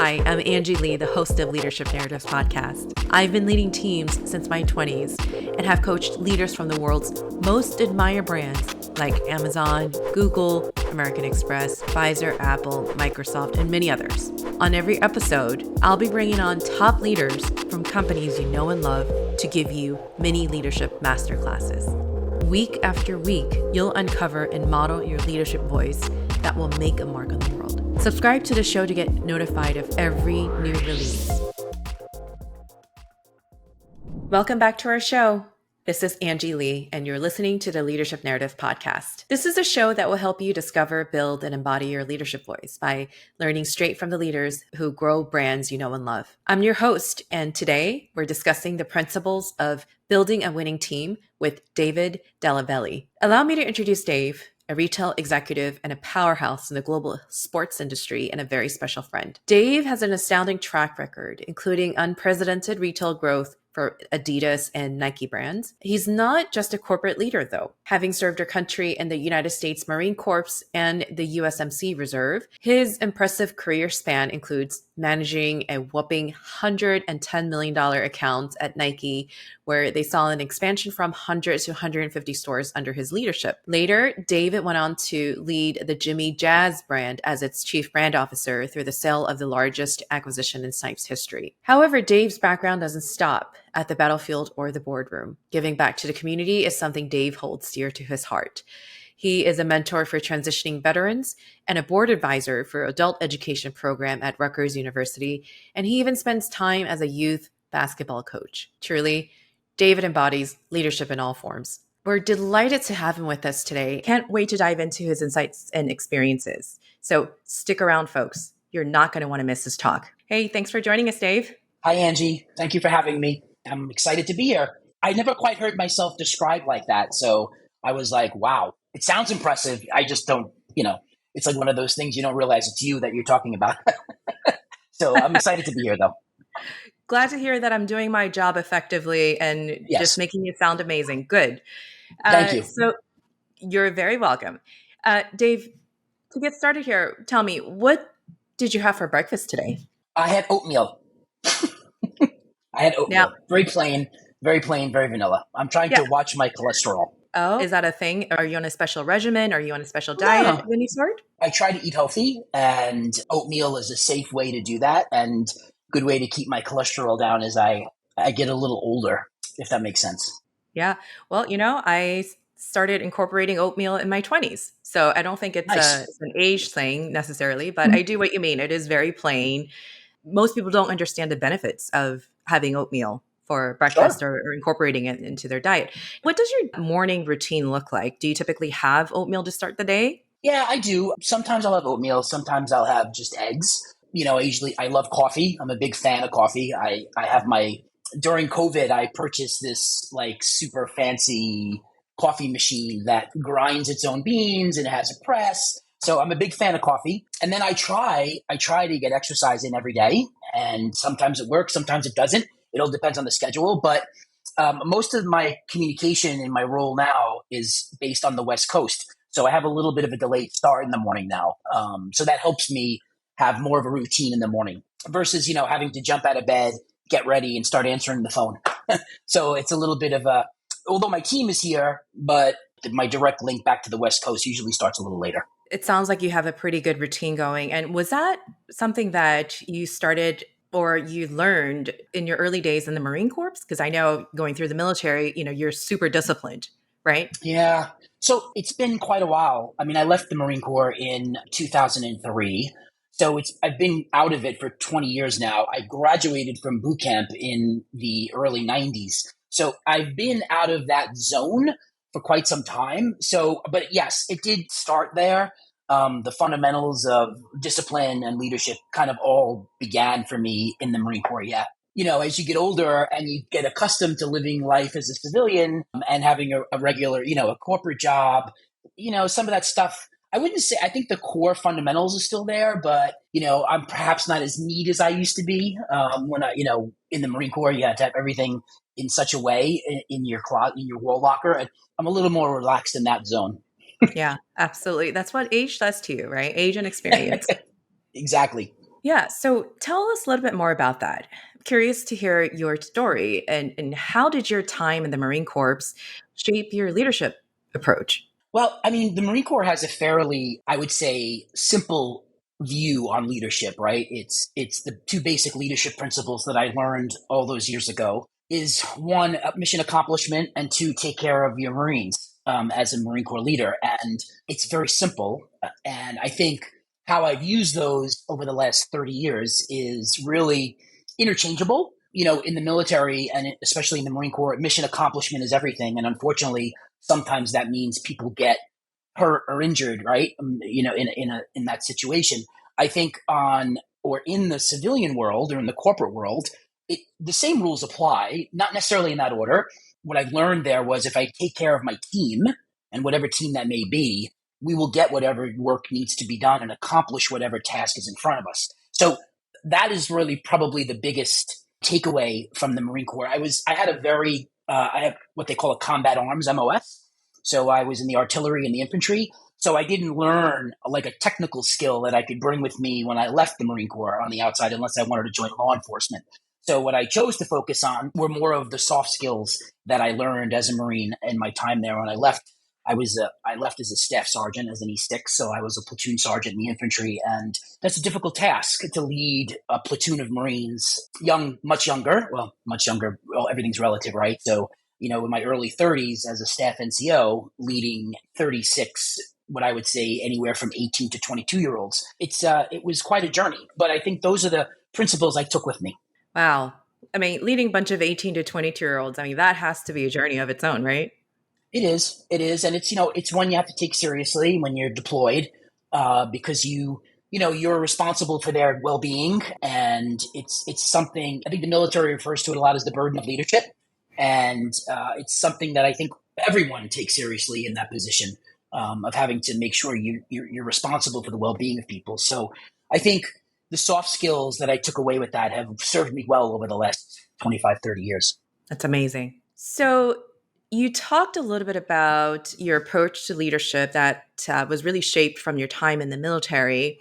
Hi, I'm Angie Lee, the host of Leadership Narratives podcast. I've been leading teams since my 20s and have coached leaders from the world's most admired brands like Amazon, Google, American Express, Pfizer, Apple, Microsoft, and many others. On every episode, I'll be bringing on top leaders from companies you know and love to give you mini leadership masterclasses. Week after week, you'll uncover and model your leadership voice that will make a mark on the world. Subscribe to the show to get notified of every new release. Welcome back to our show. This is Angie Lee, and you're listening to the Leadership Narrative podcast. This is a show that will help you discover, build, and embody your leadership voice by learning straight from the leaders who grow brands you know and love. I'm your host, and today we're discussing the principles of building a winning team with David DellaValle. Allow me to introduce Dave, a retail executive and a powerhouse in the global sports industry, and a very special friend. Dave has an astounding track record, including unprecedented retail growth for Adidas and Nike brands. He's not just a corporate leader, though. Having served our country in the United States Marine Corps and the USMC Reserve, his impressive career span includes managing a whopping $110 million account at Nike, where they saw an expansion from 100 to 150 stores under his leadership. Later, David went on to lead the Jimmy Jazz brand as its chief brand officer through the sale of the largest acquisition in Snipes history. However, Dave's background doesn't stop at the battlefield or the boardroom. Giving back to the community is something Dave holds dear to his heart. He is a mentor for transitioning veterans and a board advisor for adult education program at Rutgers University, and he even spends time as a youth basketball coach. Truly, David embodies leadership in all forms. We're delighted to have him with us today. Can't wait to dive into his insights and experiences. So stick around, folks. You're not going to want to miss this talk. Hey, thanks for joining us, Dave. Hi, Angie. Thank you for having me. I'm excited to be here. I never quite heard myself described like that. So I was like, wow, it sounds impressive. I just don't, it's like one of those things you don't realize it's you that you're talking about. So I'm excited to be here, though. Glad to hear that I'm doing my job effectively and just making you sound amazing. Good. Thank you. So you're very welcome. Dave, to get started here, tell me, what did you have for breakfast today? I had oatmeal. Now, very plain, very vanilla. I'm trying to watch my cholesterol. Oh, is that a thing? Are you on a special regimen? Are you on a special diet of any sort? I try to eat healthy, and oatmeal is a safe way to do that, and good way to keep my cholesterol down as I get a little older, if that makes sense. Yeah. Well, I started incorporating oatmeal in my 20s. So I don't think it's an age thing necessarily, but I do what you mean. It is very plain. Most people don't understand the benefits of having oatmeal for breakfast or incorporating it into their diet. What does your morning routine look like? Do you typically have oatmeal to start the day? Yeah, I do. Sometimes I'll have oatmeal. Sometimes I'll have just eggs. Usually I love coffee. I'm a big fan of coffee. I have during COVID, I purchased this like super fancy coffee machine that grinds its own beans and it has a press. So I'm a big fan of coffee. And then I try to get exercise in every day. And sometimes it works, sometimes it doesn't. It all depends on the schedule. But most of my communication in my role now is based on the West Coast. So I have a little bit of a delayed start in the morning now. So that helps me have more of a routine in the morning versus, having to jump out of bed, get ready and start answering the phone. So it's a little bit of although my team is here, but my direct link back to the West Coast usually starts a little later. It sounds like you have a pretty good routine going. And was that something that you started or you learned in your early days in the Marine Corps? Because I know going through the military, you're super disciplined, right? Yeah. So it's been quite a while. I mean, I left the Marine Corps in 2003. So I've been out of it for 20 years now. I graduated from boot camp in the early 90s. So I've been out of that zone for quite some time. So, but yes, it did start there. The fundamentals of discipline and leadership kind of all began for me in the Marine Corps. Yeah. As you get older and you get accustomed to living life as a civilian and having a regular, a corporate job, some of that stuff, I think the core fundamentals are still there, but, I'm perhaps not as neat as I used to be. When in the Marine Corps, you had to have everything in such a way in your closet, in your wall locker. I'm a little more relaxed in that zone. Yeah, absolutely. That's what age does to you, right? Age and experience. Exactly. Yeah. So tell us a little bit more about that. I'm curious to hear your story and how did your time in the Marine Corps shape your leadership approach? Well, I mean, the Marine Corps has a fairly, I would say, simple view on leadership, right? It's the two basic leadership principles that I learned all those years ago is one, mission accomplishment, and two, take care of your Marines as a Marine Corps leader. And it's very simple. And I think how I've used those over the last 30 years is really interchangeable. In the military and especially in the Marine Corps, mission accomplishment is everything. And unfortunately, sometimes that means people get hurt or injured, right? In that situation. I think in the civilian world or in the corporate world, the same rules apply, not necessarily in that order. What I've learned there was if I take care of my team and whatever team that may be, we will get whatever work needs to be done and accomplish whatever task is in front of us. So that is really probably the biggest takeaway from the Marine Corps. I have what they call a combat arms MOS. So I was in the artillery and the infantry. So I didn't learn like a technical skill that I could bring with me when I left the Marine Corps on the outside, unless I wanted to join law enforcement. So what I chose to focus on were more of the soft skills that I learned as a Marine in my time there. When I left, I left as a staff sergeant, as an E6. So I was a platoon sergeant in the infantry, and that's a difficult task to lead a platoon of Marines, much younger. Well, everything's relative, right? So in my early 30s as a staff NCO, leading 36, what I would say anywhere from 18 to 22-year-olds. It was quite a journey, but I think those are the principles I took with me. Wow. I mean, leading a bunch of 18 to 22-year-olds, I mean, that has to be a journey of its own, right? It is, and it's one you have to take seriously when you're deployed, because you're responsible for their well-being, and it's something I think the military refers to it a lot as the burden of leadership, and it's something that I think everyone takes seriously in that position of having to make sure you're responsible for the well-being of people. So I think the soft skills that I took away with that have served me well over the last 25, 30 years. That's amazing. So you talked a little bit about your approach to leadership that was really shaped from your time in the military.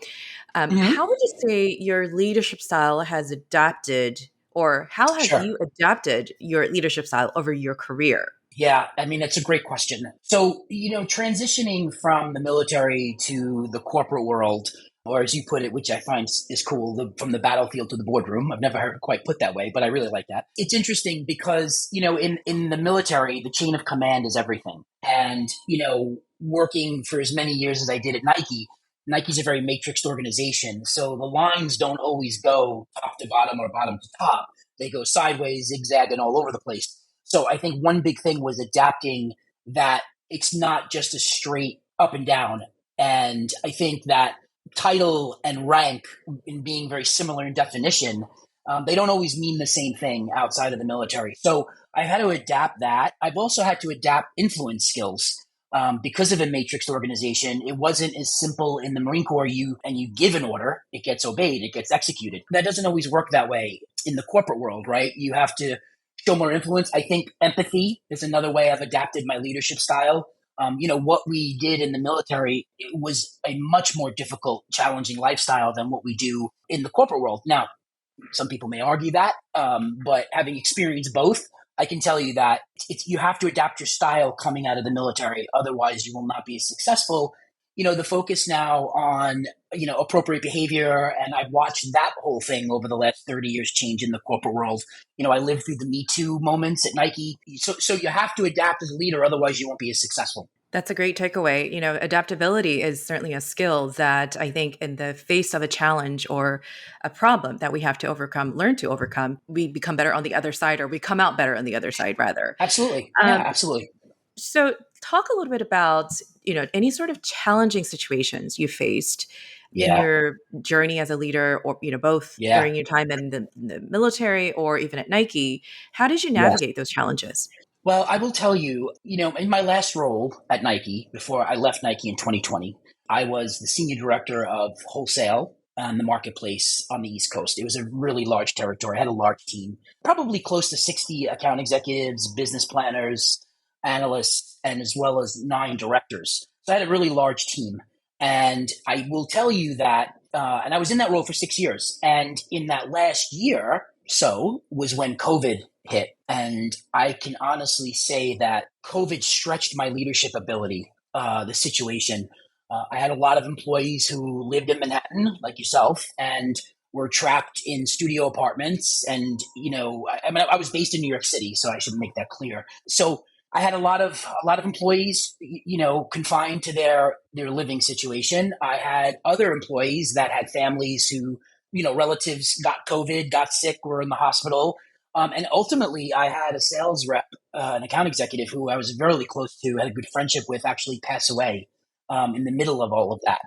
Mm-hmm. How would you say your leadership style has adapted, or how have Sure. you adapted your leadership style over your career? Yeah, I mean, it's a great question. So, transitioning from the military to the corporate world, or as you put it, which I find is cool, from the battlefield to the boardroom. I've never heard it quite put that way, but I really like that. It's interesting because, in the military, the chain of command is everything. And, working for as many years as I did at Nike's a very matrixed organization. So the lines don't always go top to bottom or bottom to top. They go sideways, zigzag, and all over the place. So I think one big thing was adapting that it's not just a straight up and down. And I think that title and rank, in being very similar in definition, they don't always mean the same thing outside of the military. So I had to adapt that. I've also had to adapt influence skills. Because of a matrix organization, it wasn't as simple in the Marine Corps. You give an order, it gets obeyed, it gets executed. That doesn't always work that way in the corporate world, right? You have to show more influence. I think empathy is another way I've adapted my leadership style. What we did in the military, it was a much more difficult, challenging lifestyle than what we do in the corporate world. Now, some people may argue that, but having experienced both, I can tell you that you have to adapt your style coming out of the military. Otherwise, you will not be as successful. The focus now on, appropriate behavior. And I've watched that whole thing over the last 30 years change in the corporate world. I lived through the Me Too moments at Nike. So you have to adapt as a leader. Otherwise, you won't be as successful. That's a great takeaway. Adaptability is certainly a skill that I think in the face of a challenge or a problem that we have to overcome, learn to overcome, we become better on the other side, or we come out better on the other side, rather. Absolutely. Yeah, Um, absolutely. so talk a little bit about, any sort of challenging situations you faced in Yeah. your journey as a leader, or, both Yeah. during your time in the military or even at Nike. How did you Yes. navigate those challenges? Well, I will tell you, in my last role at Nike, before I left Nike in 2020, I was the senior director of wholesale and the marketplace on the East Coast. It was a really large territory. I had a large team, probably close to 60 account executives, business planners, analysts, and as well as 9 directors. So I had a really large team. And I will tell you that And I was in that role for 6 years. And in that last year, so was when COVID hit. And I can honestly say that COVID stretched my leadership ability, the situation. I had a lot of employees who lived in Manhattan, like yourself, and were trapped in studio apartments. And, I was based in New York City, so I should make that clear. So I had a lot of employees, confined to their living situation. I had other employees that had families who, relatives got COVID, got sick, were in the hospital. And ultimately, I had a sales rep, an account executive who I was very close to, had a good friendship with, actually pass away in the middle of all of that.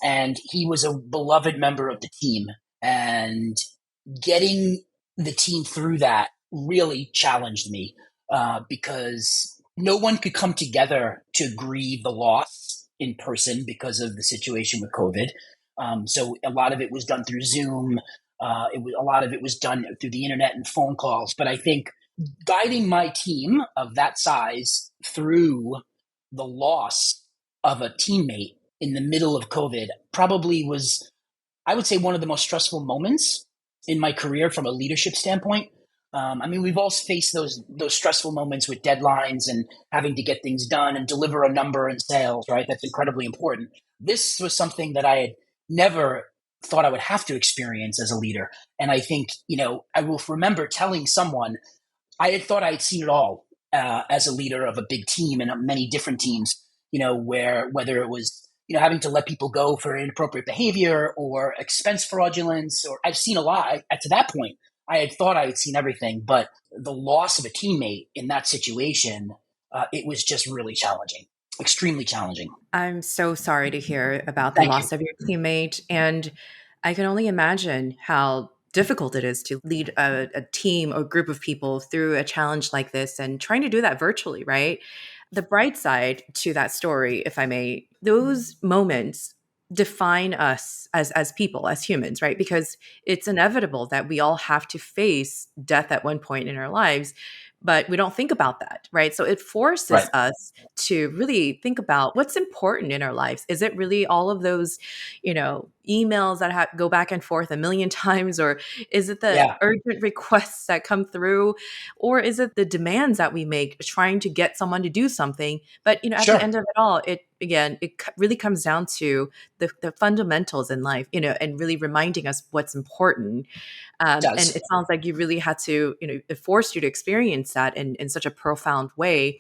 And he was a beloved member of the team. And getting the team through that really challenged me because no one could come together to grieve the loss in person because of the situation with COVID. So a lot of it was done through Zoom. A lot of it was done through the internet and phone calls. But I think guiding my team of that size through the loss of a teammate in the middle of COVID probably was, I would say, one of the most stressful moments in my career from a leadership standpoint. We've all faced those stressful moments with deadlines and having to get things done and deliver a number in sales, right? That's incredibly important. This was something that I had never thought I would have to experience as a leader. And I think, I will remember telling someone, I had thought I had seen it all as a leader of a big team and many different teams, whether it was, having to let people go for inappropriate behavior or expense fraudulence, or I've seen a lot. To that point, I had thought I had seen everything, but the loss of a teammate in that situation, it was just really challenging, extremely challenging. I'm so sorry to hear about the Thank you. loss of your teammate. And I can only imagine how difficult it is to lead a team or group of people through a challenge like this and trying to do that virtually, right? The bright side to that story, if I may, those moments define us as people, as humans, right? Because it's inevitable that we all have to face death at one point in our lives, but we don't think about that, right? So it forces Right. us to really think about what's important in our lives. Is it really all of those, emails that go back and forth a million times, or is it the Yeah. urgent requests that come through, or is it the demands that we make trying to get someone to do something? But at the Sure. end of it all, it really comes down to the fundamentals in life, and really reminding us what's important. It And does. it sounds like you really had to, it forced you to experience that in such a profound way.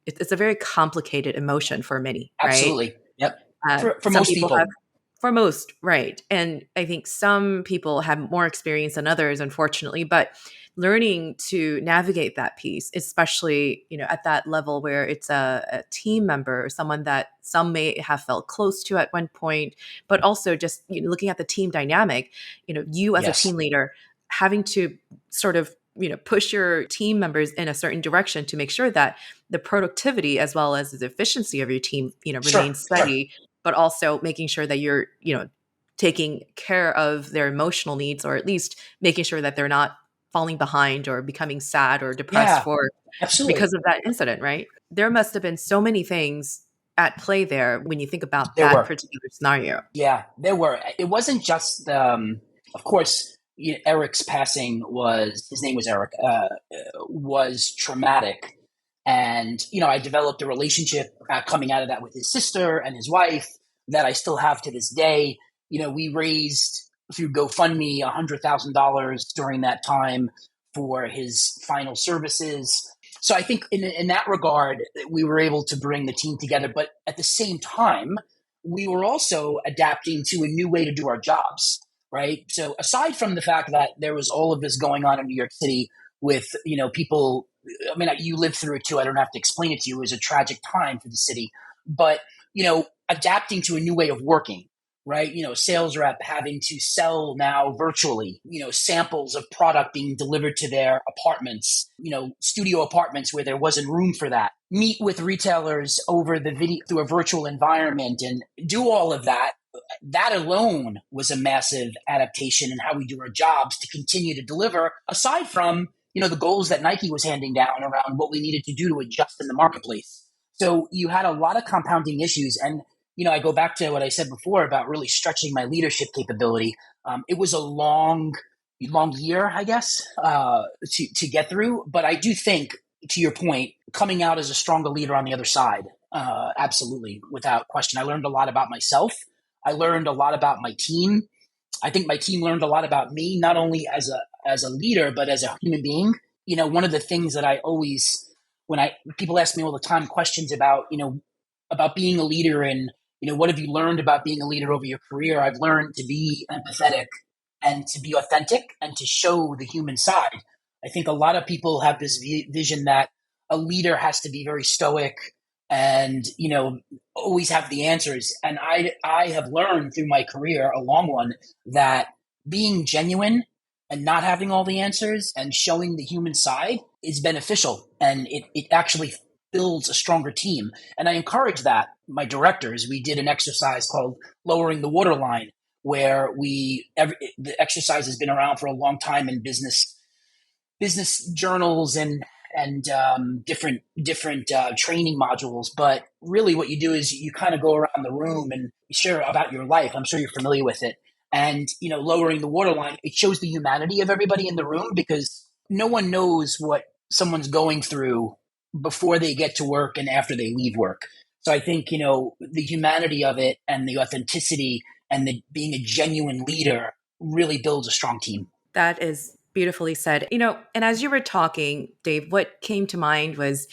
It's a very complicated emotion for many, right? Absolutely. Yep. For Some most people have, people. for most, right. And I think some people have more experience than others, unfortunately, but learning to navigate that piece, especially, at that level where it's a team member, someone that some may have felt close to at one point, but also just looking at the team dynamic, you as a Yes. team leader having to sort of, push your team members in a certain direction to make sure that the productivity as well as the efficiency of your team, Sure. remains Sure. steady, but also making sure that you're, taking care of their emotional needs, or at least making sure that they're not falling behind or becoming sad or depressed Yeah. for Absolutely. because of that incident, right? There must have been so many things at play there when you think about There that were. particular scenario. Yeah, there were. It wasn't just, of course, Eric's passing was, his name was Eric, was traumatic. And, I developed a relationship coming out of that with his sister and his wife that I still have to this day. We raised through GoFundMe $100,000 during that time for his final services. So I think in that regard, we were able to bring the team together. But at the same time, we were also adapting to a new way to do our jobs, right? So aside from the fact that there was all of this going on in New York City with, people, you lived through it too. I don't have to explain it to you. It was a tragic time for the city, but, adapting to a new way of working, right? Sales rep having to sell now virtually, samples of product being delivered to their apartments, studio apartments where there wasn't room for that, meet with retailers over the video through a virtual environment and do all of that. That alone was a massive adaptation in how we do our jobs to continue to deliver, aside from, the goals that Nike was handing down around what we needed to do to adjust in the marketplace. So you had a lot of compounding issues. And I go back to what I said before about really stretching my leadership capability. It was a long year, I guess, to get through. But I do think, to your point, coming out as a stronger leader on the other side, absolutely, without question. I learned a lot about myself. I learned a lot about my team. I think my team learned a lot about me, not only as a leader, but as a human being. One of the things that I always, people ask me all the time questions about, about being a leader and, what have you learned about being a leader over your career? I've learned to be empathetic and to be authentic and to show the human side. I think a lot of people have this vision that a leader has to be very stoic and, always have the answers. And I have learned through my career, a long one, that being genuine and not having all the answers and showing the human side is beneficial. And it actually builds a stronger team. And I encourage that. My directors, we did an exercise called lowering the waterline, where the exercise has been around for a long time in business journals and different training modules. But really what you do is you kind of go around the room and share about your life. I'm sure you're familiar with it. And, lowering the waterline, it shows the humanity of everybody in the room, because no one knows what someone's going through before they get to work and after they leave work. So I think, the humanity of it and the authenticity and being a genuine leader really builds a strong team. That is beautifully said. And as you were talking, Dave, what came to mind was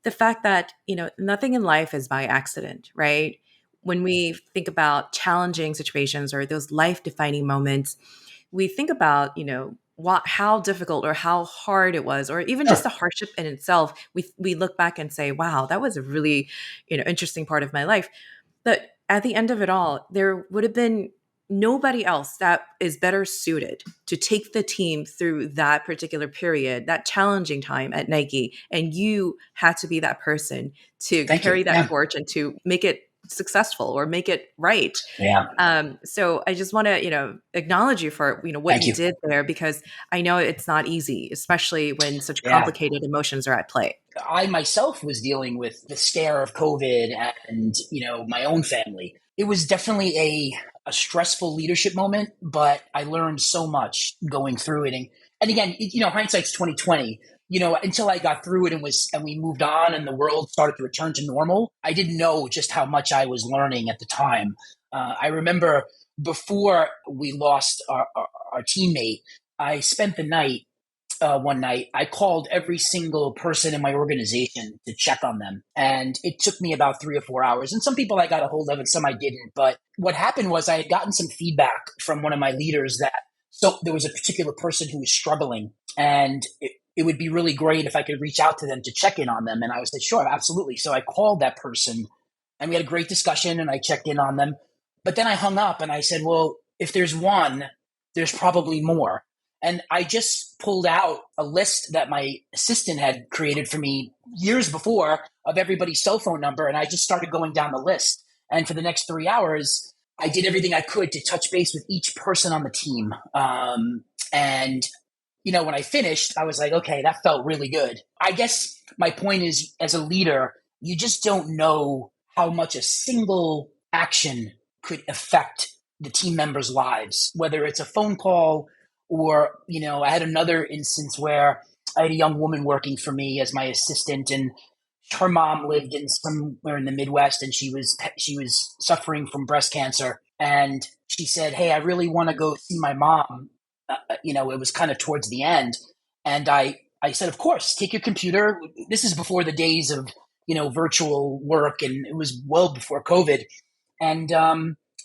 the fact that, nothing in life is by accident, right? When we think about challenging situations or those life-defining moments, we think about, how difficult or how hard it was, or even just the hardship in itself. We look back and say, wow, that was a really, interesting part of my life. But at the end of it all, there would have been nobody else that is better suited to take the team through that particular period, that challenging time at Nike. And you had to be that person to carry that torch and to make it successful or make it right. So I just want to, acknowledge you for, what you did there, because I know it's not easy, especially when such complicated emotions are at play. I myself was dealing with the scare of COVID and, my own family. It was definitely a stressful leadership moment, but I learned so much going through it. And again, hindsight's 2020. Until I got through it and we moved on and the world started to return to normal, I didn't know just how much I was learning at the time. I remember before we lost our teammate, I spent the night, one night, I called every single person in my organization to check on them. And it took me about 3 or 4 hours. And some people I got a hold of and some I didn't. But what happened was I had gotten some feedback from one of my leaders that there was a particular person who was struggling, and it would be really great if I could reach out to them to check in on them. And I was like, sure, absolutely. So I called that person and we had a great discussion and I checked in on them. But then I hung up and I said, well, if there's one, there's probably more. And I just pulled out a list that my assistant had created for me years before of everybody's cell phone number. And I just started going down the list. And for the next 3 hours, I did everything I could to touch base with each person on the team. And when I finished, I was like, okay, that felt really good. I guess my point is, as a leader, you just don't know how much a single action could affect the team members' lives, whether it's a phone call or, I had another instance where I had a young woman working for me as my assistant, and her mom lived in somewhere in the Midwest, and she was suffering from breast cancer. And she said, hey, I really want to go see my mom. It was kind of towards the end. And I said, of course, take your computer. This is before the days of, virtual work. And it was well before COVID. And,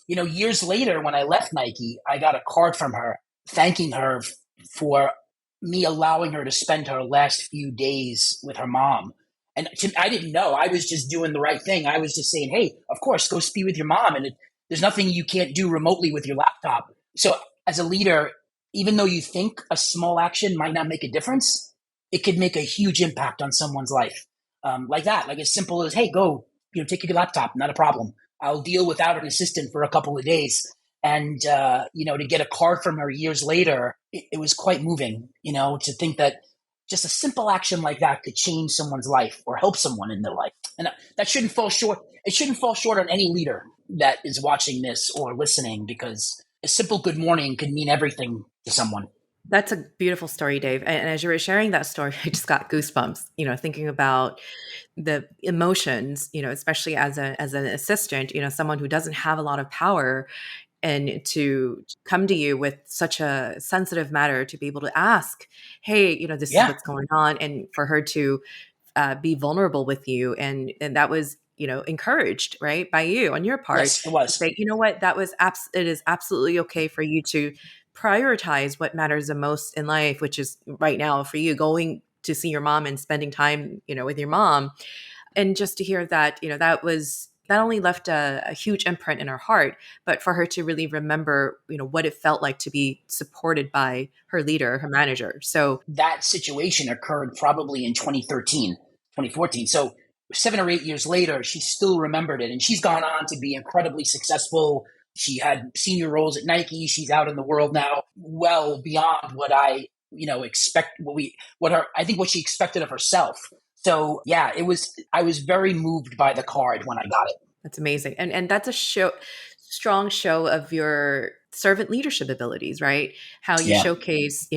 years later, when I left Nike, I got a card from her thanking her for me allowing her to spend her last few days with her mom. And I didn't know. I was just doing the right thing. I was just saying, hey, of course, go be with your mom. And there's nothing you can't do remotely with your laptop. So as a leader, even though you think a small action might not make a difference, it could make a huge impact on someone's life. Like that, like as simple as, hey, go, take your laptop, not a problem. I'll deal without an assistant for a couple of days. And, to get a card from her years later, it was quite moving, to think that just a simple action like that could change someone's life or help someone in their life. And that shouldn't fall short. It shouldn't fall short on any leader. that is watching this or listening, because a simple good morning can mean everything to someone. That's a beautiful story, Dave. And as you were sharing that story, I just got goosebumps, thinking about the emotions, especially as an assistant, someone who doesn't have a lot of power, and to come to you with such a sensitive matter, to be able to ask, hey, this is Yeah. what's going on, and for her to be vulnerable with you, and that was encouraged, right, by you on your part, Yes, it to was. say, what, it is absolutely okay for you to prioritize what matters the most in life, which is right now for you going to see your mom and spending time with your mom. And just to hear that, that was not only left a huge imprint in her heart, but for her to really remember, what it felt like to be supported by her leader, her manager. So That situation occurred probably in 2013, 2014. So 7 or 8 years later, she still remembered it. And she's gone on to be incredibly successful. She had senior roles at Nike. She's out in the world now, well beyond what I, expect, I think what she expected of herself. So yeah, I was very moved by the card when I got it. that's amazing. And that's a strong show of your servant leadership abilities, right? How you Yeah, showcase,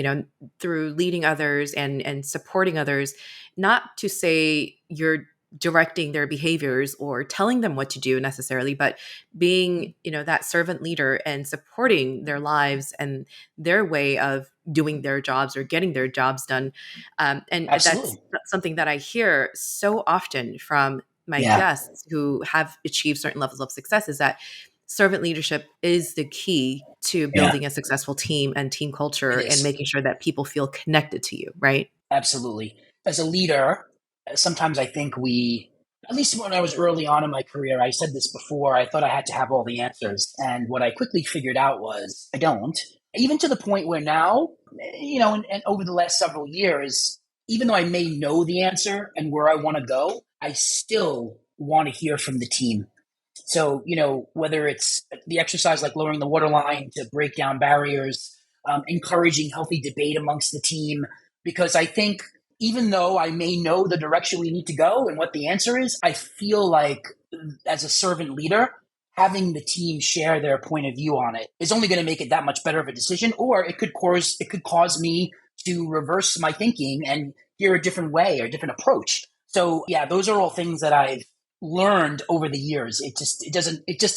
through leading others and supporting others, not to say you're directing their behaviors or telling them what to do necessarily, but being, that servant leader and supporting their lives and their way of doing their jobs or getting their jobs done. And that's absolutely. something that I hear so often from my Yeah, guests who have achieved certain levels of success, is that servant leadership is the key to yeah, building a successful team and team culture it and is. making sure that people feel connected to you, right? Absolutely. As a leader, sometimes I think at least when I was early on in my career, I said this before, I thought I had to have all the answers. And what I quickly figured out was I don't. Even to the point where now, and over the last several years, even though I may know the answer and where I want to go, I still want to hear from the team. So, whether it's the exercise like lowering the waterline to break down barriers, encouraging healthy debate amongst the team, because I think even though I may know the direction we need to go and what the answer is, I feel like as a servant leader, having the team share their point of view on it is only going to make it that much better of a decision, or it could cause me to reverse my thinking and hear a different way or a different approach. So yeah, those are all things that I've learned over the years. It just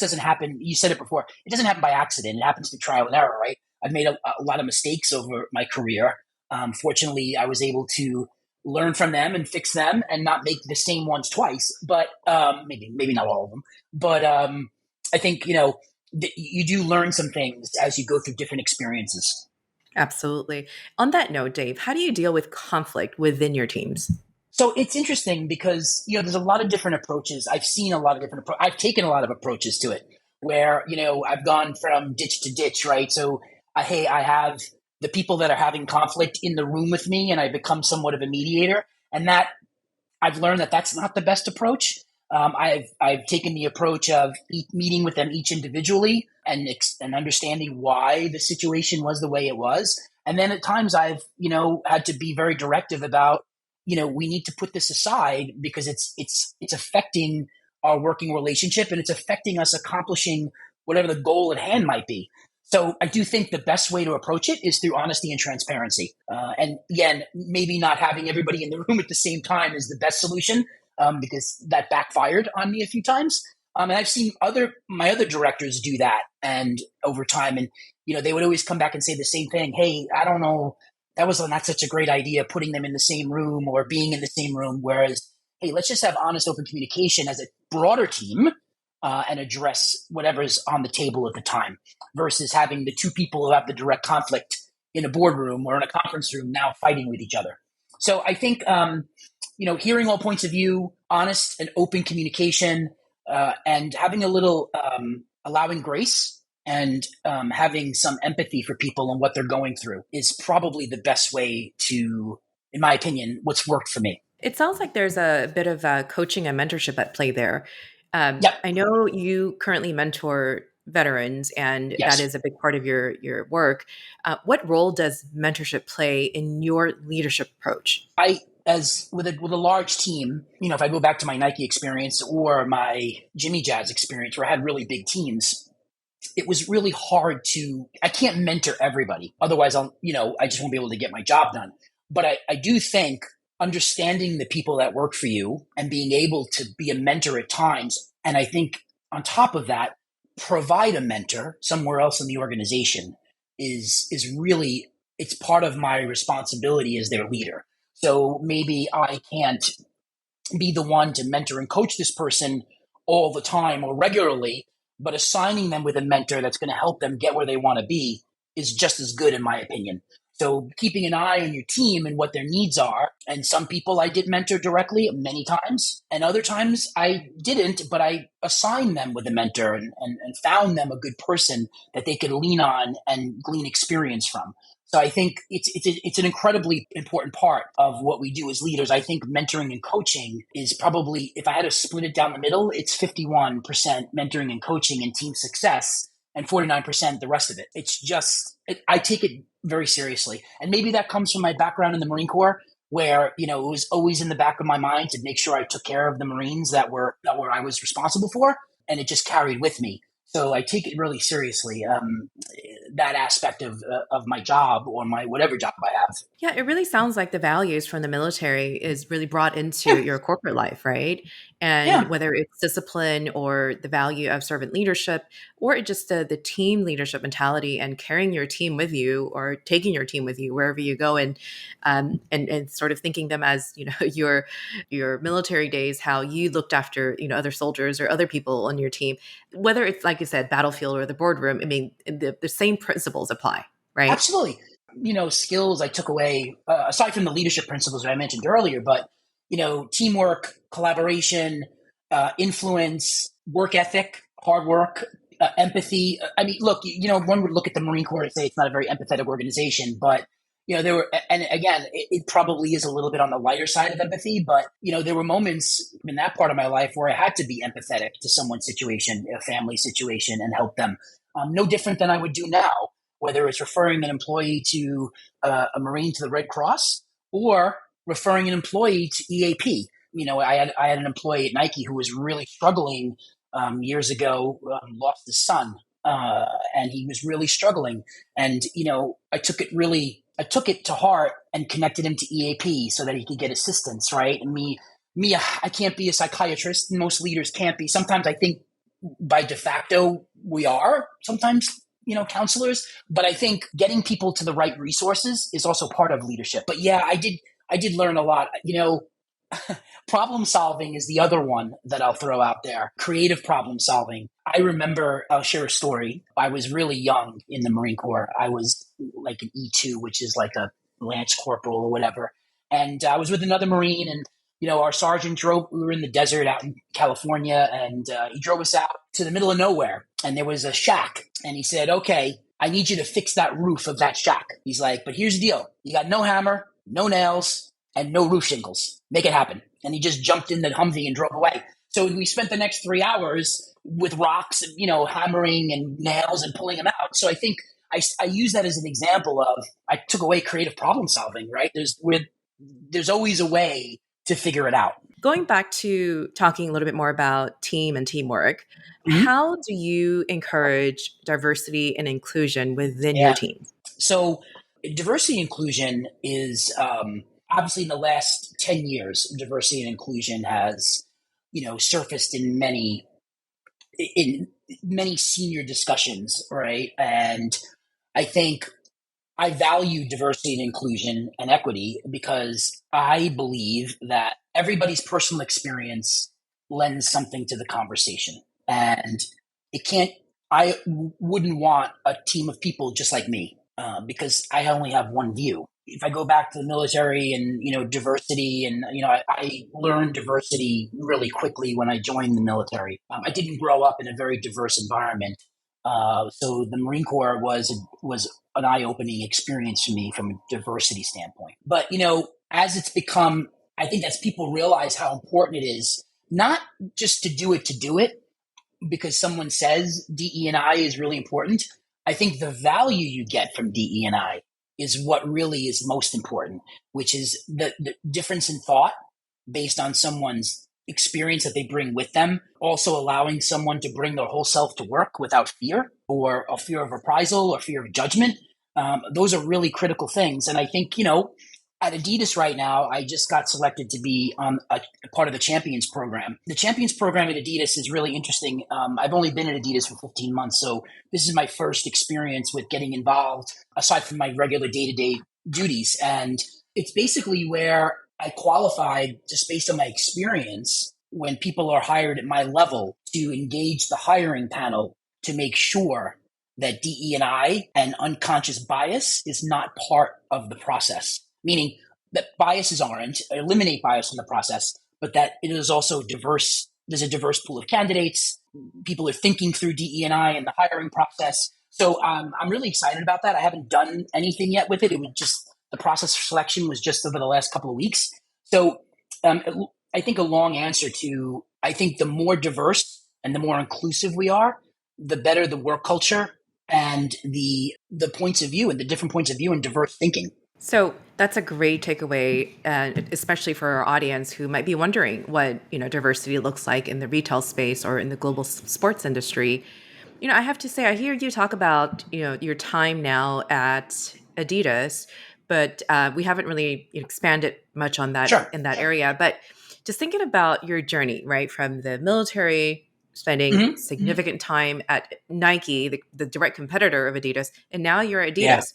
doesn't happen. You said it before. It doesn't happen by accident. It happens through trial and error, right? I've made a lot of mistakes over my career. Fortunately, I was able to learn from them and fix them and not make the same ones twice. But maybe not all of them. But I think you do learn some things as you go through different experiences. Absolutely. On that note, Dave, how do you deal with conflict within your teams? So it's interesting because there's a lot of different approaches. I've seen a lot of different. I've taken a lot of approaches to it, where I've gone from ditch to ditch, right? So hey, I have the people that are having conflict in the room with me, and I become somewhat of a mediator, and that I've learned that that's not the best approach. I've taken the approach of meeting with them each individually and understanding why the situation was the way it was, and then at times I've had to be very directive about we need to put this aside because it's affecting our working relationship and it's affecting us accomplishing whatever the goal at hand might be. So I do think the best way to approach it is through honesty and transparency. And again, maybe not having everybody in the room at the same time is the best solution, because that backfired on me a few times. And I've seen my other directors do that, and over time, and they would always come back and say the same thing. Hey, I don't know, that was not such a great idea putting them in the same room or being in the same room. Whereas, hey, let's just have honest, open communication as a broader team, and address whatever's on the table at the time, versus having the two people who have the direct conflict in a boardroom or in a conference room now fighting with each other. So I think, hearing all points of view, honest and open communication, and having a little allowing grace and having some empathy for people and what they're going through is probably the best way to, in my opinion, what's worked for me. It sounds like there's a bit of coaching and mentorship at play there. Yep. I know you currently mentor veterans, and that Yes. is a big part of your work. What role does mentorship play in your leadership approach? as with a large team, if I go back to my Nike experience or my Jimmy Jazz experience where I had really big teams, it was really hard I can't mentor everybody. Otherwise I just won't be able to get my job done. But I do think understanding the people that work for you and being able to be a mentor at times. And I think on top of that, provide a mentor somewhere else in the organization is really, it's part of my responsibility as their leader. So maybe I can't be the one to mentor and coach this person all the time or regularly, but assigning them with a mentor that's going to help them get where they want to be is just as good, in my opinion. So keeping an eye on your team and what their needs are. And some people I did mentor directly many times, and other times I didn't, but I assigned them with a mentor and found them a good person that they could lean on and glean experience from. So I think it's an incredibly important part of what we do as leaders. I think mentoring and coaching is probably, if I had to split it down the middle, it's 51% mentoring and coaching and team success and 49% the rest of it. It's just, I take it very seriously. And maybe that comes from my background in the Marine Corps, where, it was always in the back of my mind to make sure I took care of the Marines that I was responsible for. And it just carried with me. So I take it really seriously, that aspect of my job or my whatever job I have. Yeah, it really sounds like the values from the military is really brought into your corporate life, right? And Yeah. whether it's discipline or the value of servant leadership, or just the team leadership mentality and carrying your team with you or taking your team with you wherever you go, and sort of thinking them as your military days, how you looked after other soldiers or other people on your team, whether it's like you said, battlefield or the boardroom. I mean, the same principles apply, right? Absolutely. Skills I took away, aside from the leadership principles that I mentioned earlier, but, teamwork, collaboration, influence, work ethic, hard work, empathy. I mean, look, one would look at the Marine Corps and say it's not a very empathetic organization, but, there were, and again, it probably is a little bit on the lighter side of empathy, but, there were moments in that part of my life where I had to be empathetic to someone's situation, a family situation, and help them. No different than I would do now, whether it's referring an employee to a Marine to the Red Cross or referring an employee to EAP. I had an employee at Nike who was really struggling years ago, lost his son, and he was really struggling. And, I took it to heart and connected him to EAP so that he could get assistance, right? And me, I can't be a psychiatrist. Most leaders can't be. Sometimes I think by de facto we are sometimes, counselors, but I think getting people to the right resources is also part of leadership. But yeah, I did learn a lot. Problem solving is the other one that I'll throw out there. Creative problem solving. I remember, I'll share a story. I was really young in the Marine Corps. I was like an E2, which is like a Lance Corporal or whatever. And I was with another Marine, and our sergeant we were in the desert out in California, and he drove us out to the middle of nowhere. And there was a shack. And he said, okay, I need you to fix that roof of that shack. He's like, but here's the deal. You got no hammer, no nails, and no roof shingles. Make it happen. And he just jumped in the Humvee and drove away. So we spent the next 3 hours with rocks, hammering and nails and pulling them out. So I think I use that as an example of, I took away creative problem solving, right? There's always a way to figure it out. Going back to talking a little bit more about team and teamwork, Mm-hmm. how do you encourage diversity and inclusion within your Yeah. team? So diversity and inclusion is obviously in the last 10 years, diversity and inclusion has, surfaced in many senior discussions, right? And I think I value diversity and inclusion and equity because I believe that everybody's personal experience lends something to the conversation. And I wouldn't want a team of people just like me because I only have one view. If I go back to the military and, diversity and, I learned diversity really quickly when I joined the military. I didn't grow up in a very diverse environment. So the Marine Corps was an eye-opening experience for me from a diversity standpoint. But, as it's become, I think as people realize how important it is, not just to do it, because someone says DE&I is really important. I think the value you get from DE&I is what really is most important, which is the difference in thought based on someone's experience that they bring with them, also allowing someone to bring their whole self to work without fear or a fear of reprisal or fear of judgment. Those are really critical things. And I think, at Adidas right now, I just got selected to be on a part of the Champions program. The Champions program at Adidas is really interesting. I've only been at Adidas for 15 months, so this is my first experience with getting involved aside from my regular day-to-day duties. And it's basically where I qualified just based on my experience when people are hired at my level to engage the hiring panel to make sure that DE&I and unconscious bias is not part of the process. Meaning that biases aren't, eliminate bias in the process, but that it is also diverse. There's a diverse pool of candidates. People are thinking through DE&I and the hiring process. So I'm really excited about that. I haven't done anything yet with it. It was just, the process for selection was just over the last couple of weeks. So I think a long answer to, I think the more diverse and the more inclusive we are, the better the work culture and the points of view and the different points of view and diverse thinking. So that's a great takeaway, especially for our audience who might be wondering what diversity looks like in the retail space or in the global sports industry. I have to say, I hear you talk about your time now at Adidas, but we haven't really expanded much on that in that area. But just thinking about your journey, right, from the military, spending significant time at Nike, the direct competitor of Adidas, and now you're at Adidas.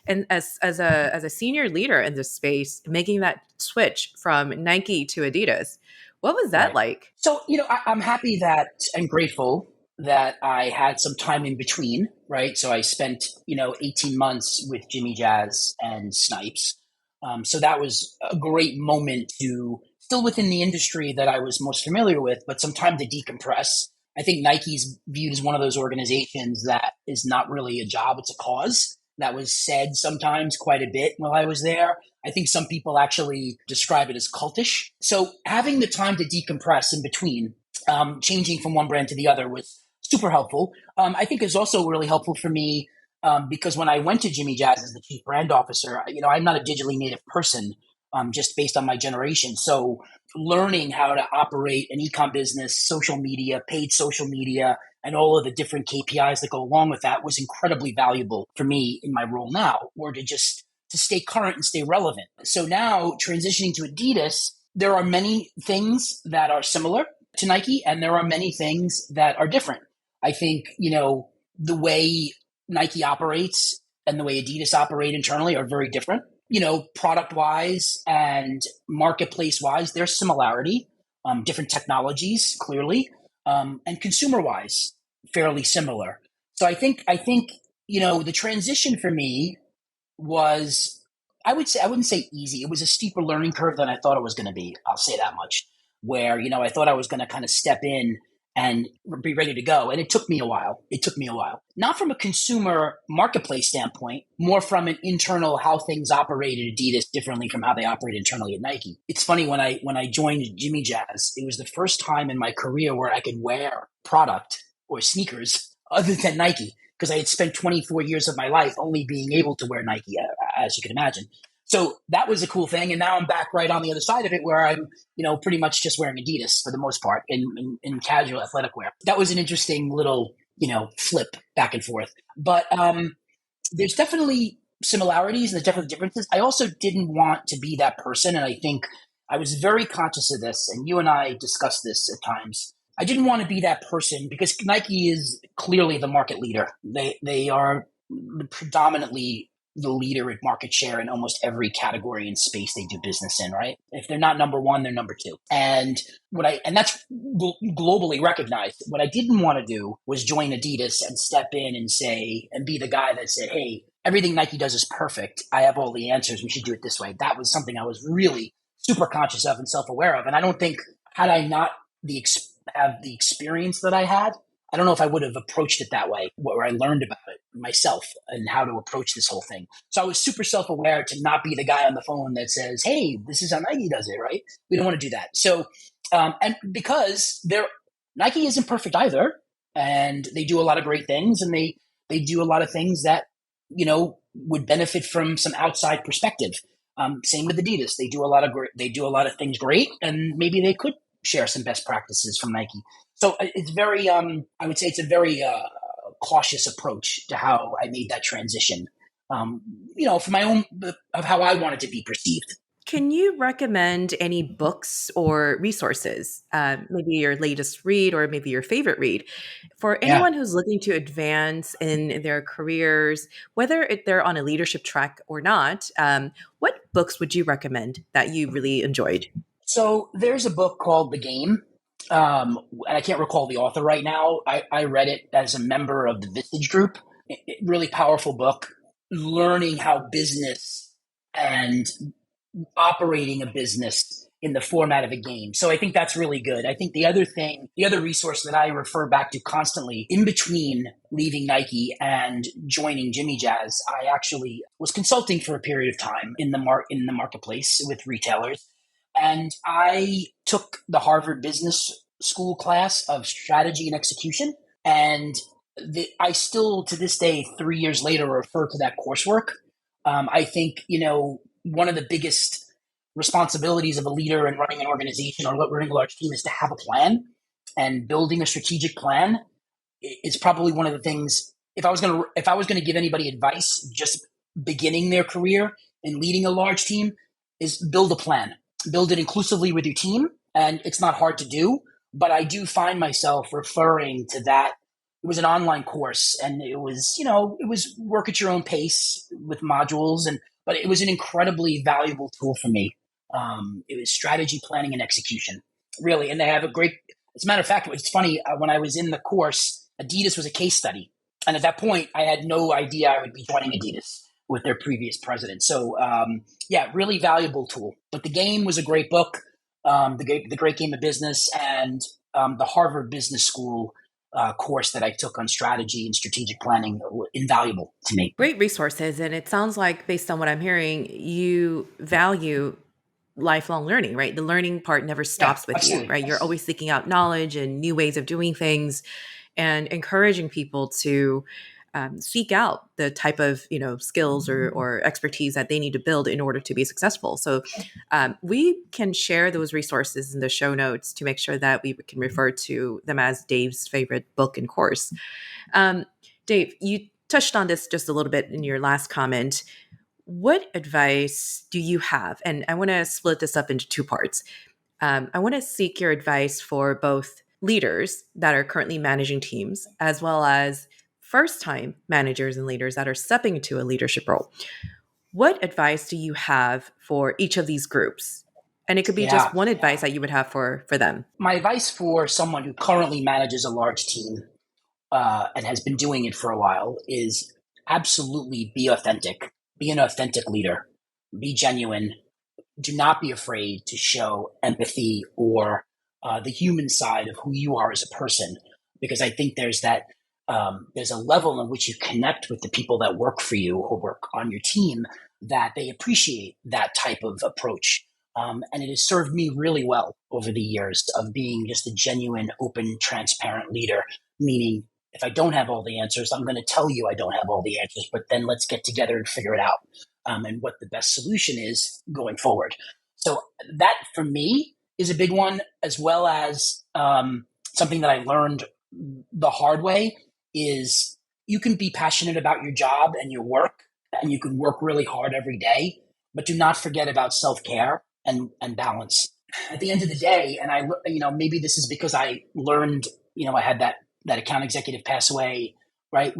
And as a senior leader in this space, making that switch from Nike to Adidas, what was that like? So, I'm happy that and grateful that I had some time in between, right? So I spent, 18 months with Jimmy Jazz and Snipes. So that was a great moment to, still within the industry that I was most familiar with, but some time to decompress. I think Nike's viewed as one of those organizations that is not really a job, it's a cause. That was said sometimes quite a bit while I was there. I think some people actually describe it as cultish. So having the time to decompress in between, changing from one brand to the other was super helpful. I think it's also really helpful for me because when I went to Jimmy Jazz as the chief brand officer, I'm not a digitally native person, just based on my generation. So learning how to operate an e-com business, social media, paid social media, and all of the different KPIs that go along with that was incredibly valuable for me in my role now, or to stay current and stay relevant. So now transitioning to Adidas, there are many things that are similar to Nike, and there are many things that are different. I think, the way Nike operates and the way Adidas operate internally are very different. Product-wise and marketplace-wise, there's similarity, different technologies, clearly, and consumer-wise, fairly similar. So I think, the transition for me was, I wouldn't say easy. It was a steeper learning curve than I thought it was going to be. I'll say that much. Where, I thought I was going to kind of step in and be ready to go. And it took me a while. Not from a consumer marketplace standpoint, more from an internal how things operate at Adidas differently from how they operate internally at Nike. It's funny, when I joined Jimmy Jazz, it was the first time in my career where I could wear product or sneakers other than Nike, because I had spent 24 years of my life only being able to wear Nike, as you can imagine. So that was a cool thing. And now I'm back right on the other side of it where I'm, pretty much just wearing Adidas for the most part in casual athletic wear. That was an interesting little, flip back and forth. But there's definitely similarities and there's definitely differences. I also didn't want to be that person. And I think I was very conscious of this. And you and I discussed this at times. I didn't want to be that person because Nike is clearly the market leader. They are predominantly the leader in market share in almost every category and space they do business in, right? If they're not number one, they're number two. And that's globally recognized. What I didn't want to do was join Adidas and step in and be the guy that said, hey, everything Nike does is perfect. I have all the answers. We should do it this way. That was something I was really super conscious of and self-aware of. And I don't think, had I not have the experience that I had, I don't know if I would have approached it that way, where I learned about it myself and how to approach this whole thing. So I was super self-aware to not be the guy on the phone that says, hey, this is how Nike does it, right? We don't want to do that. So, and because Nike isn't perfect either, and they do a lot of great things, and they do a lot of things that, would benefit from some outside perspective. Same with Adidas. They do a lot of things great, and maybe they could share some best practices from Nike. So it's very, I would say it's a very cautious approach to how I made that transition. For my own, of how I wanted to be perceived. Can you recommend any books or resources, maybe your latest read or maybe your favorite read, for Yeah. anyone who's looking to advance in their careers, whether they're on a leadership track or not? What books would you recommend that you really enjoyed? So there's a book called The Game. And I can't recall the author right now. I read it as a member of the Vistage group. Really powerful book, learning how business and operating a business in the format of a game. So I think that's really good. I think the other resource that I refer back to constantly in between leaving Nike and joining Jimmy Jazz, I actually was consulting for a period of time in the marketplace with retailers. And I took the Harvard Business School class of strategy and execution. And I still, to this day, 3 years later, refer to that coursework. I think, one of the biggest responsibilities of a leader in running an organization or running a large team is to have a plan, and building a strategic plan is probably one of the things. If I was going to give anybody advice just beginning their career and leading a large team, is build a plan, build it inclusively with your team. And it's not hard to do, but I do find myself referring to that. It was an online course, and it was work at your own pace with modules, but it was an incredibly valuable tool for me. It was strategy, planning, and execution, really. And they have a great, as a matter of fact, it's funny, when I was in the course, Adidas was a case study. And at that point, I had no idea I would be joining Adidas with their previous president. So, really valuable tool. But The Game was a great book, the Great Game of Business, and the Harvard Business School course that I took on strategy and strategic planning, invaluable to me. Great resources. And it sounds like, based on what I'm hearing, you value lifelong learning, right? The learning part never Yeah, stops with you, absolutely. right? You're always seeking out knowledge and new ways of doing things, and encouraging people to seek out the type of skills or expertise that they need to build in order to be successful. So we can share those resources in the show notes to make sure that we can refer to them as Dave's favorite book and course. Dave, you touched on this just a little bit in your last comment. What advice do you have? And I want to split this up into two parts. I want to seek your advice for both leaders that are currently managing teams, as well as first-time managers and leaders that are stepping into a leadership role. What advice do you have for each of these groups? And it could be just one advice that you would have for them. My advice for someone who currently manages a large team and has been doing it for a while is absolutely be authentic. Be an authentic leader. Be genuine. Do not be afraid to show empathy or the human side of who you are as a person, because I think there's a level in which you connect with the people that work for you or work on your team, that they appreciate that type of approach. And it has served me really well over the years of being just a genuine, open, transparent leader, meaning if I don't have all the answers, I'm going to tell you I don't have all the answers, but then let's get together and figure it out, and what the best solution is going forward. So that, for me, is a big one, as well as something that I learned the hard way is you can be passionate about your job and your work, and you can work really hard every day, but do not forget about self-care and balance. At the end of the day, and maybe this is because I learned, I had that account executive pass away, right?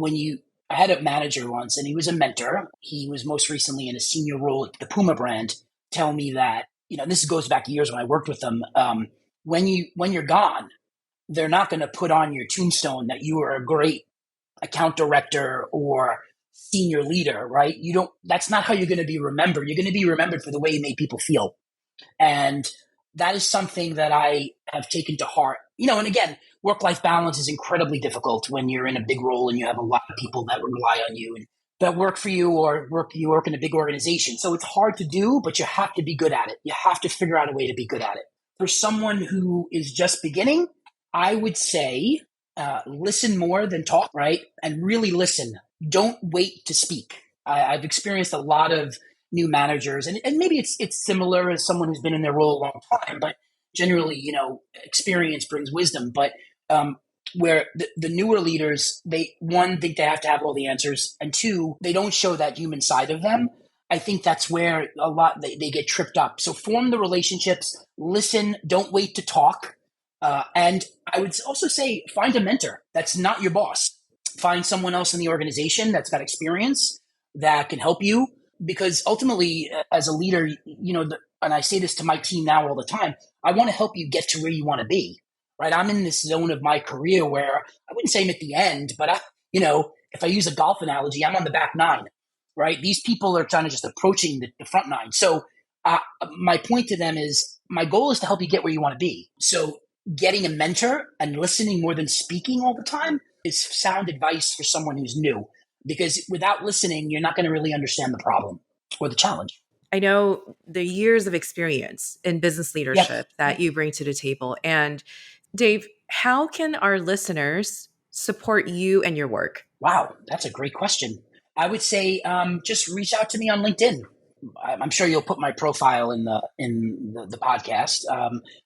I had a manager once, and he was a mentor. He was most recently in a senior role at the Puma brand. Tell me that, this goes back years when I worked with them. When you're gone, they're not going to put on your tombstone that you were a great account director or senior leader, right? That's not how you're going to be remembered. You're going to be remembered for the way you made people feel. And that is something that I have taken to heart. And again, work-life balance is incredibly difficult when you're in a big role and you have a lot of people that rely on you and that work for you, or you work in a big organization. So it's hard to do, but you have to be good at it. You have to figure out a way to be good at it. For someone who is just beginning, I would say listen more than talk, right? And really listen. Don't wait to speak. I've experienced a lot of new managers, and maybe it's similar as someone who's been in their role a long time, but generally, experience brings wisdom. But where the newer leaders, they, one, think they have to have all the answers, and two, they don't show that human side of them. I think that's where a lot they get tripped up. So form the relationships, listen, don't wait to talk. And I would also say find a mentor that's not your boss. Find someone else in the organization that's got experience that can help you. Because ultimately, as a leader, and I say this to my team now all the time, I want to help you get to where you want to be, right? I'm in this zone of my career where I wouldn't say I'm at the end, but if I use a golf analogy, I'm on the back nine, right? These people are kind of just approaching the front nine. So my point to them is my goal is to help you get where you want to be. So getting a mentor and listening more than speaking all the time is sound advice for someone who's new. Because without listening, you're not going to really understand the problem or the challenge. I know the years of experience in business leadership that you bring to the table. And Dave, how can our listeners support you and your work? Wow, that's a great question. I would say just reach out to me on LinkedIn. I'm sure you'll put my profile in the podcast.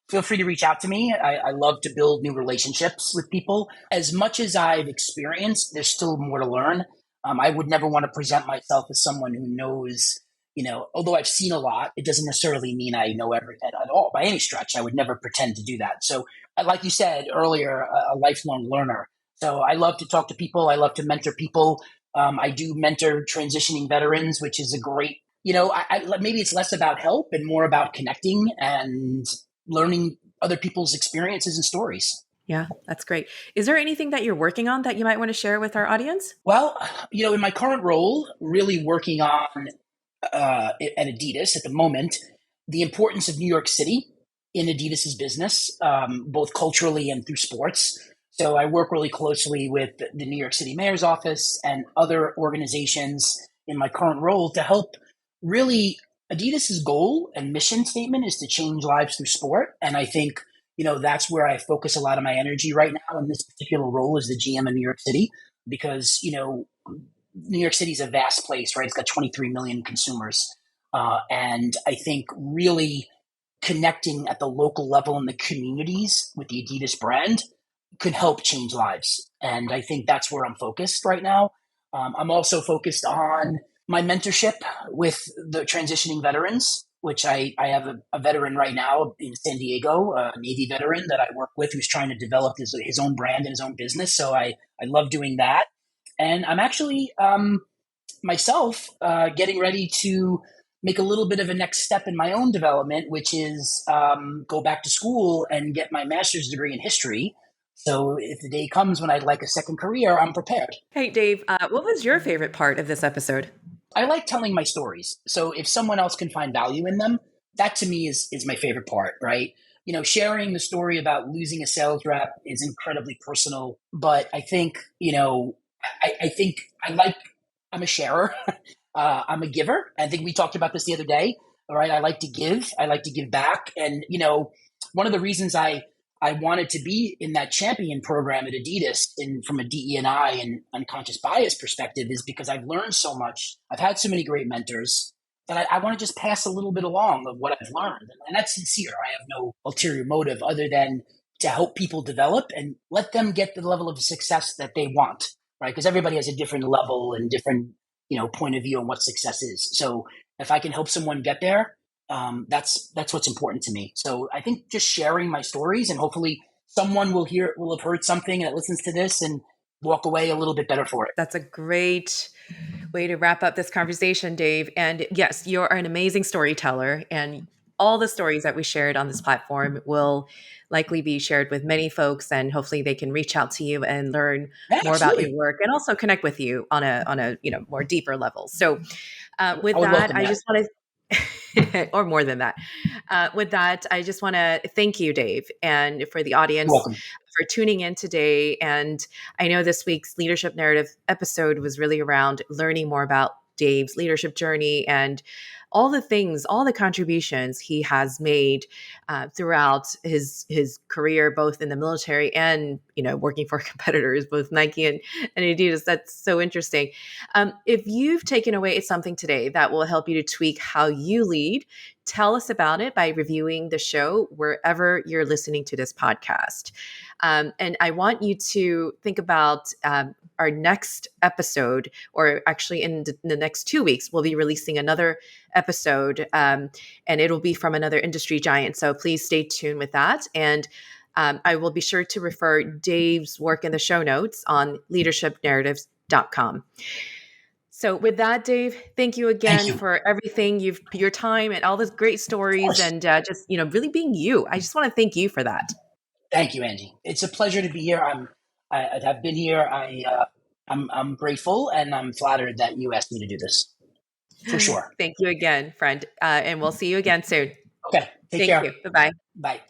Feel free to reach out to me. I love to build new relationships with people. As much as I've experienced, there's still more to learn. I would never want to present myself as someone who knows, although I've seen a lot, it doesn't necessarily mean I know everything at all by any stretch. I would never pretend to do that. So like you said earlier, a lifelong learner. So I love to talk to people. I love to mentor people. I do mentor transitioning veterans, which is a great, maybe it's less about help and more about connecting and learning other people's experiences and stories. Yeah, that's great. Is there anything that you're working on that you might want to share with our audience? Well, in my current role, really working on at Adidas at the moment, the importance of New York City in Adidas's business, both culturally and through sports. So I work really closely with the New York City Mayor's office and other organizations in my current role to help really Adidas's goal and mission statement is to change lives through sport. And I think that's where I focus a lot of my energy right now in this particular role as the GM in New York City, because, New York City is a vast place, right? It's got 23 million consumers. And I think really connecting at the local level in the communities with the Adidas brand could help change lives. And I think that's where I'm focused right now. I'm also focused on my mentorship with the transitioning veterans, which I have a veteran right now in San Diego, a Navy veteran that I work with who's trying to develop his own brand and his own business. So I love doing that. And I'm actually myself getting ready to make a little bit of a next step in my own development, which is go back to school and get my master's degree in history. So if the day comes when I'd like a second career, I'm prepared. Hey, Dave, what was your favorite part of this episode? I like telling my stories. So if someone else can find value in them, that to me is my favorite part, right? Sharing the story about losing a sales rep is incredibly personal, but I think, I think I'm a sharer. I'm a giver. I think we talked about this the other day. All right. I like to give. I like to give back. And, one of the reasons I wanted to be in that champion program at Adidas from a DE&I and unconscious bias perspective is because I've learned so much. I've had so many great mentors that I want to just pass a little bit along of what I've learned. And that's sincere. I have no ulterior motive other than to help people develop and let them get the level of success that they want, right? Because everybody has a different level and different, point of view on what success is. So if I can help someone get there, that's what's important to me. So I think just sharing my stories and hopefully someone will have heard something that listens to this and walk away a little bit better for it. That's a great way to wrap up this conversation, Dave. And yes, you're an amazing storyteller, and all the stories that we shared on this platform will likely be shared with many folks, and hopefully they can reach out to you and learn more about your work and also connect with you on a more deeper level. So with that, I just want to or more than that. With that, I just want to thank you, Dave, and for the audience for tuning in today. And I know this week's Leadership Narrative episode was really around learning more about Dave's leadership journey and all the things, all the contributions he has made throughout his career, both in the military and working for competitors, both Nike and Adidas. That's so interesting. If you've taken away something today that will help you to tweak how you lead, tell us about it by reviewing the show wherever you're listening to this podcast. And I want you to think about our next episode, or actually in the next 2 weeks, we'll be releasing another episode, and it'll be from another industry giant. So please stay tuned with that. And I will be sure to refer Dave's work in the show notes on leadershipnarratives.com. So with that, Dave, thank you again for everything, your time and all those great stories, and just really being you. I just want to thank you for that. Thank you, Angie. It's a pleasure to be here. I have been here. I'm grateful, and I'm flattered that you asked me to do this. For sure. Thank you again, friend. And we'll see you again soon. Okay. Take care. Thank you. Bye-bye. Bye.